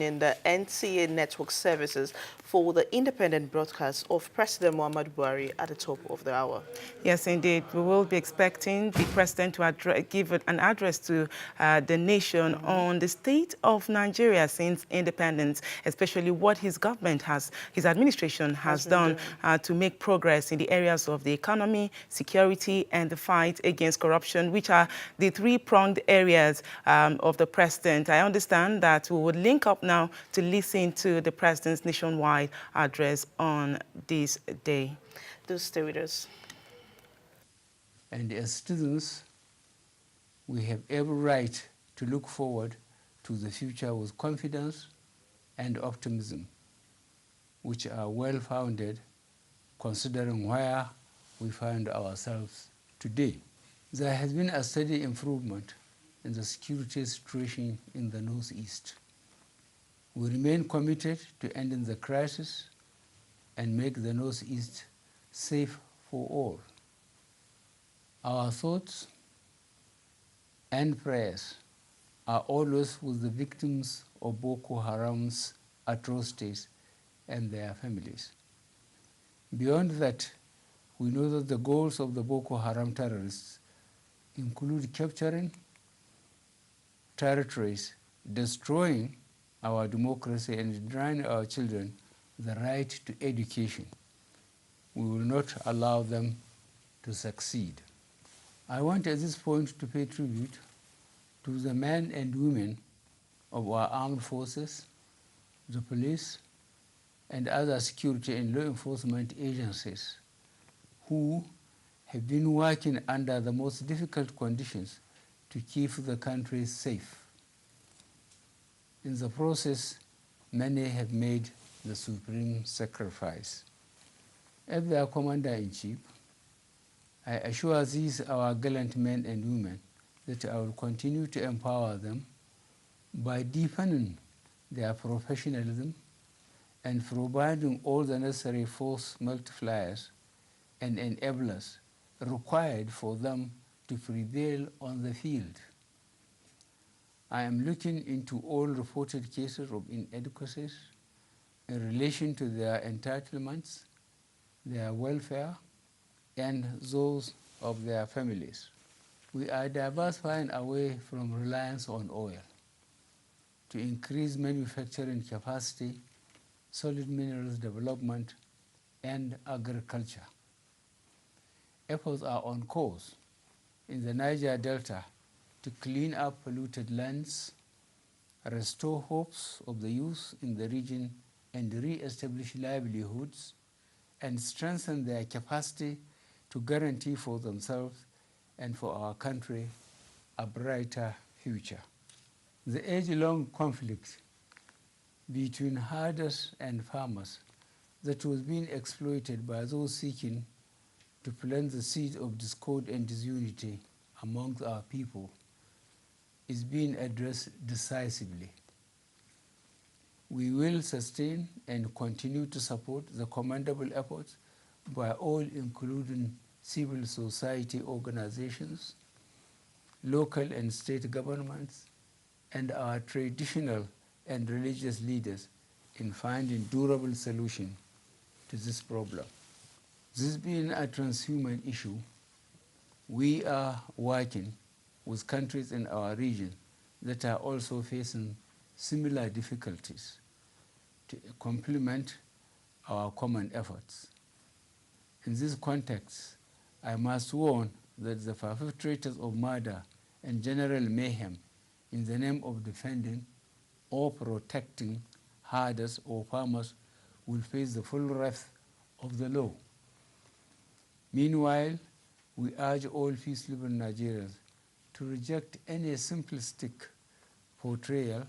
in the NTA network services for the independent broadcast of President Muhammad Buhari at the top of the hour. Yes, indeed. We will be expecting the president to give an address to the nation on the state of Nigeria since independence, especially what his government his administration has done to make progress in the areas of the economy, security, and the fight against corruption, which are the three-pronged areas of the president. I understand that we would link up now to listen to the president's nationwide address on this day. Do stay with us. And as citizens, we have every right to look forward to the future with confidence and optimism, which are well-founded considering where we find ourselves today. There has been a steady improvement in the security situation in the Northeast. We remain committed to ending the crisis and make the Northeast safe for all. Our thoughts and prayers are always with the victims of Boko Haram's atrocities and their families. Beyond that, we know that the goals of the Boko Haram terrorists include capturing territories, destroying our democracy, and denying our children the right to education. We will not allow them to succeed. I want at this point to pay tribute to the men and women of our armed forces, the police, and other security and law enforcement agencies who have been working under the most difficult conditions to keep the country safe. In the process, many have made the supreme sacrifice. As their commander-in-chief, I assure these our gallant men and women that I will continue to empower them by deepening their professionalism and providing all the necessary force multipliers and enablers required for them to prevail on the field. I am looking into all reported cases of inadequacies in relation to their entitlements, their welfare, and those of their families. We are diversifying away from reliance on oil to increase manufacturing capacity, solid minerals development, and agriculture. Efforts are on course in the Niger Delta to clean up polluted lands, restore hopes of the youth in the region, and re-establish livelihoods, and strengthen their capacity to guarantee for themselves and for our country a brighter future. The age-long conflict between herders and farmers that was being exploited by those seeking to plant the seed of discord and disunity amongst our people is being addressed decisively. We will sustain and continue to support the commendable efforts by all, including civil society organizations, local and state governments, and our traditional and religious leaders in finding durable solution to this problem. This being a transhuman issue, we are working with countries in our region that are also facing similar difficulties to complement our common efforts. In this context, I must warn that the perpetrators of murder and general mayhem in the name of defending or protecting herders or farmers will face the full wrath of the law. Meanwhile, we urge all peace-loving Nigerians to reject any simplistic portrayal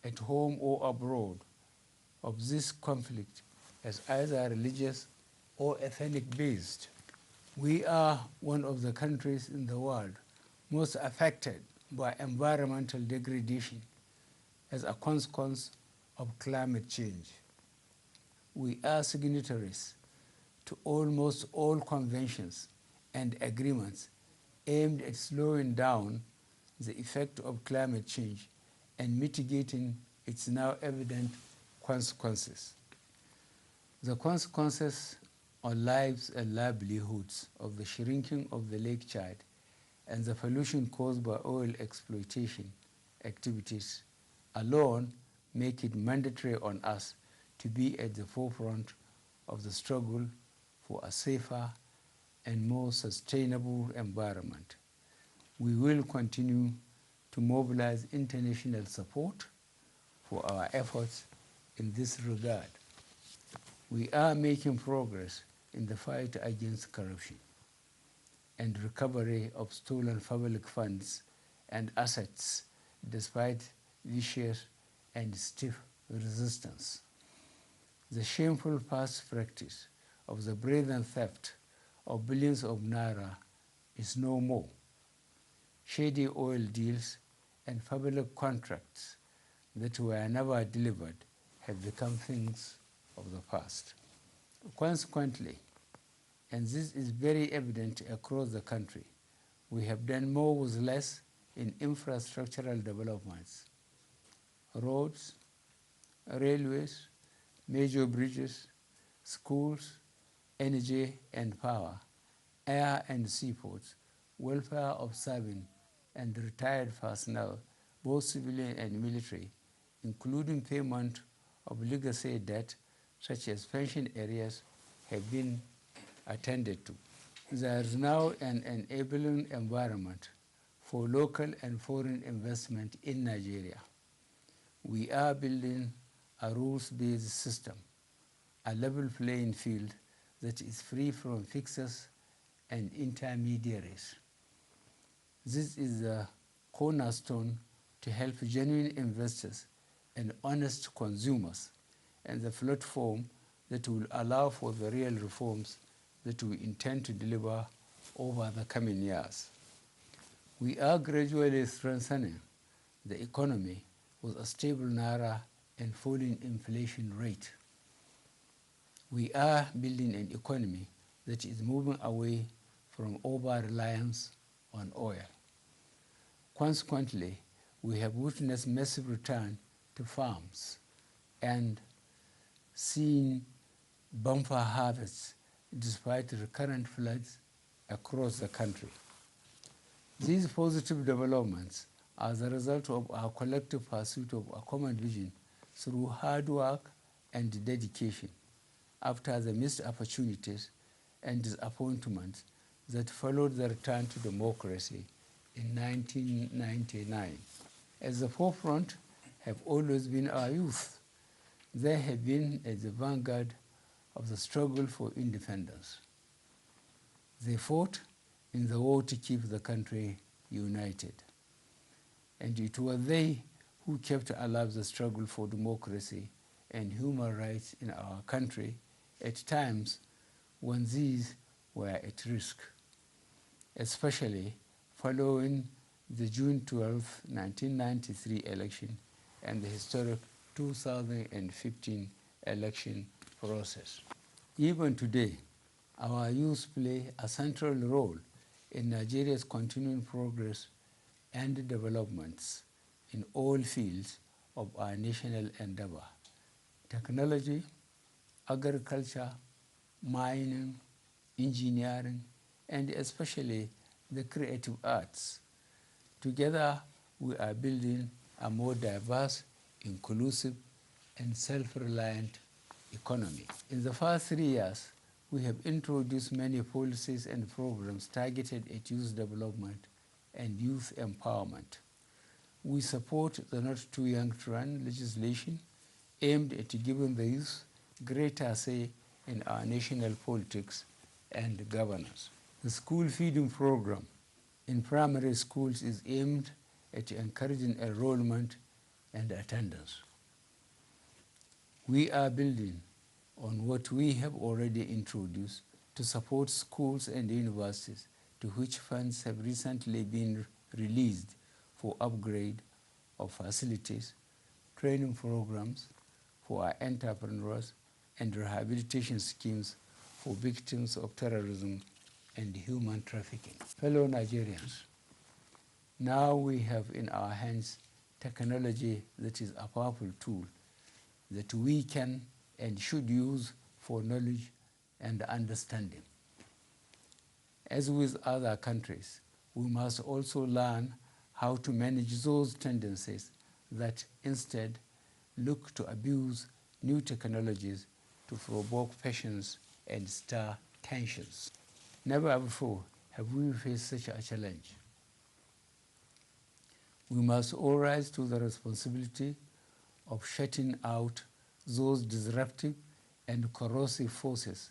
at home or abroad of this conflict as either religious or ethnic-based. We are one of the countries in the world most affected by environmental degradation as a consequence of climate change. We are signatories to almost all conventions and agreements aimed at slowing down the effect of climate change and mitigating its now evident consequences. The consequences on lives and livelihoods of the shrinking of the Lake Chad and the pollution caused by oil exploitation activities alone make it mandatory on us to be at the forefront of the struggle for a safer and more sustainable environment. We will continue to mobilize international support for our efforts in this regard. We are making progress in the fight against corruption and recovery of stolen public funds and assets despite vicious and stiff resistance. The shameful past practice of the brazen theft of billions of naira is no more. Shady oil deals and public contracts that were never delivered have become things of the past. Consequently, and this is very evident across the country, we have done more with less in infrastructural developments. Roads, railways, major bridges, schools, energy and power, air and seaports, welfare of serving and retired personnel, both civilian and military, including payment of legacy debt such as pension areas, have been attended to. There is now an enabling environment for local and foreign investment in Nigeria. We are building a rules-based system, a level playing field that is free from fixers and intermediaries. This is the cornerstone to help genuine investors and honest consumers, and the platform that will allow for the real reforms that we intend to deliver over the coming years. We are gradually strengthening the economy with a stable naira and falling inflation rate. We are building an economy that is moving away from over-reliance on oil. Consequently, we have witnessed massive return to farms and seen bumper harvests despite recurrent floods across the country. These positive developments are the result of our collective pursuit of a common vision through hard work and dedication after the missed opportunities and disappointments that followed the return to democracy in 1999. At the forefront have always been our youth. They have been at the vanguard of the struggle for independence. They fought in the war to keep the country united. And it was they who kept alive the struggle for democracy and human rights in our country at times when these were at risk, especially following the June 12, 1993 election and the historic 2015 election process. Even today, our youth play a central role in Nigeria's continuing progress and developments in all fields of our national endeavor: technology, agriculture, mining, engineering, and especially the creative arts. Together, we are building a more diverse, inclusive, and self-reliant economy. In the past 3 years, we have introduced many policies and programs targeted at youth development and youth empowerment. We support the Not Too Young to Run legislation aimed at giving the youth greater say in our national politics and governance. The school feeding program in primary schools is aimed at encouraging enrollment and attendance. We are building on what we have already introduced to support schools and universities to which funds have recently been released for upgrade of facilities, training programs for our entrepreneurs, and rehabilitation schemes for victims of terrorism and human trafficking. Fellow Nigerians, now we have in our hands technology that is a powerful tool that we can and should use for knowledge and understanding. As with other countries, we must also learn how to manage those tendencies that instead look to abuse new technologies to provoke passions and stir tensions. Never before have we faced such a challenge. We must all rise to the responsibility of shutting out those disruptive and corrosive forces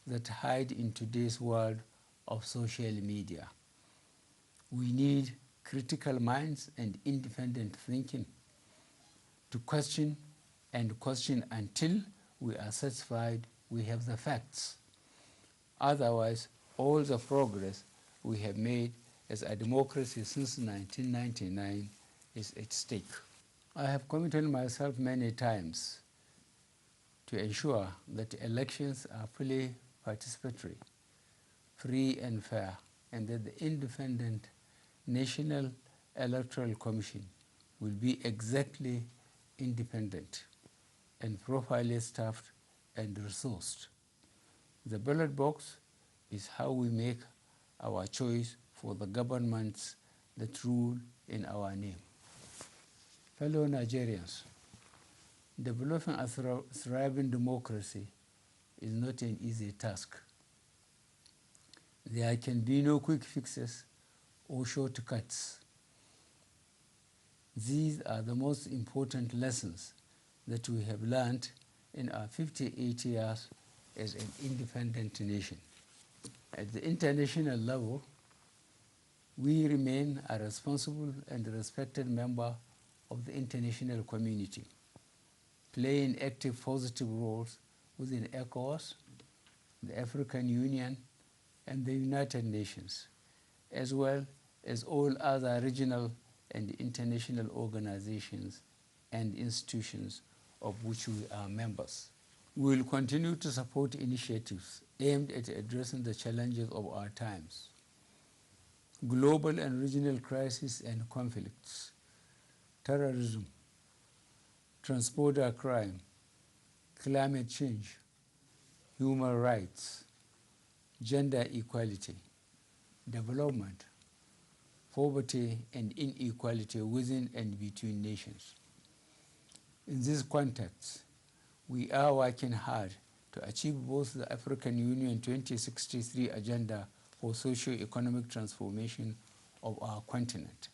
that hide in today's world of social media. We need critical minds and independent thinking to question until we are satisfied we have the facts. Otherwise, all the progress we have made as a democracy since 1999 is at stake. I have committed myself many times to ensure that elections are fully participatory, free and fair, and that the independent National Electoral Commission will be exactly independent and properly staffed and resourced. The ballot box is how we make our choice for the governments that rule in our name. Fellow Nigerians, developing a thriving democracy is not an easy task. There can be no quick fixes or shortcuts. These are the most important lessons that we have learned in our 58 years as an independent nation. At the international level, we remain a responsible and respected member of the international community, playing active positive roles within ECOWAS, the African Union, and the United Nations, as well as all other regional and international organizations and institutions of which we are members. We will continue to support initiatives aimed at addressing the challenges of our times. Global and regional crises and conflicts, terrorism, transborder crime, climate change, human rights, gender equality, development, poverty and inequality within and between nations. In this context, we are working hard to achieve both the African Union 2063 agenda for socio-economic transformation of our continent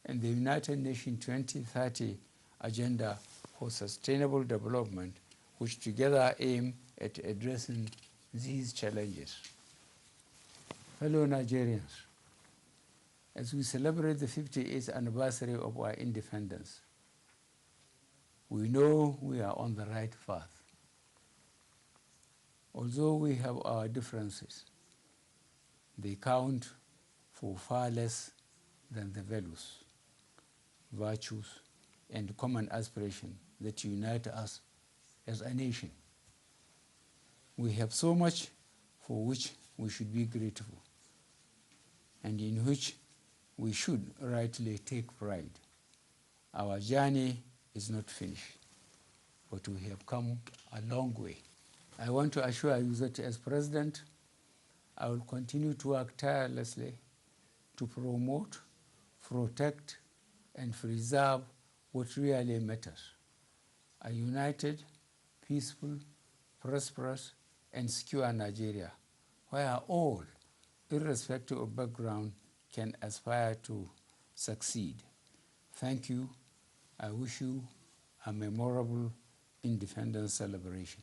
and the United Nations 2030 agenda for sustainable development, which together aim at addressing these challenges. Fellow Nigerians, as we celebrate the 58th anniversary of our independence, we know we are on the right path. Although we have our differences, they count for far less than the values, virtues, and common aspiration that unite us as a nation. We have so much for which we should be grateful, and in which we should rightly take pride. Our journey is not finished, but we have come a long way. I want to assure you that as President, I will continue to work tirelessly to promote, protect, and preserve what really matters: a united, peaceful, prosperous, and secure Nigeria, where all, irrespective of background, can aspire to succeed. Thank you. I wish you a memorable independence celebration.